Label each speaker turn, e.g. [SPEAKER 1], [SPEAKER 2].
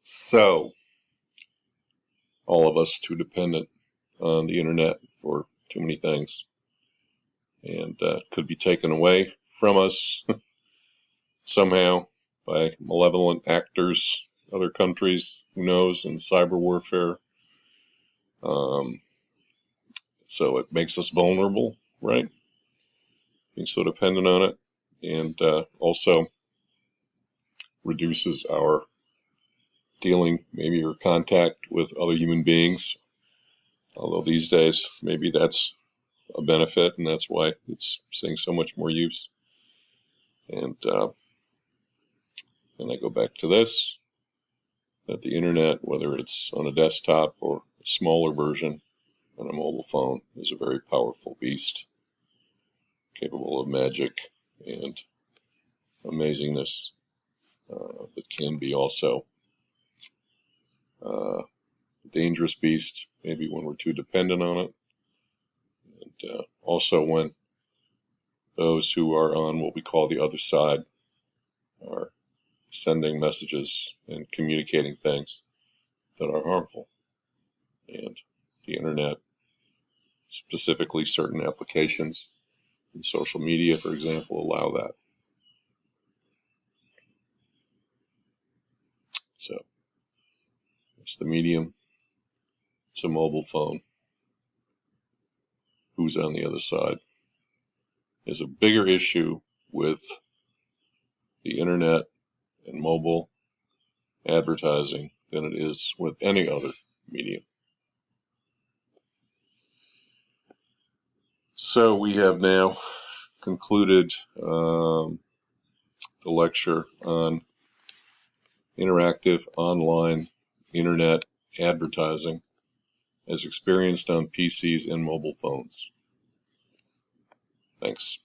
[SPEAKER 1] So, all of us too dependent on the internet for too many things, and could be taken away from us somehow by malevolent actors, other countries, who knows, in cyber warfare. So it makes us vulnerable, right? Being so dependent on it, and also reduces our dealing, maybe, or contact with other human beings. Although these days, maybe that's a benefit, and that's why it's seeing so much more use. And I go back to this, that the internet, whether it's on a desktop or a smaller version on a mobile phone, is a very powerful beast, capable of magic and amazingness, but can be also a dangerous beast, maybe when we're too dependent on it, and also when those who are on what we call the other side are sending messages and communicating things that are harmful. And the internet, specifically certain applications in social media, for example, allow that. So it's the medium. It's a mobile phone. Who's on the other side is a bigger issue with the internet and mobile advertising than it is with any other medium. So we have now concluded the lecture on interactive online internet advertising as experienced on PCs and mobile phones. Thanks.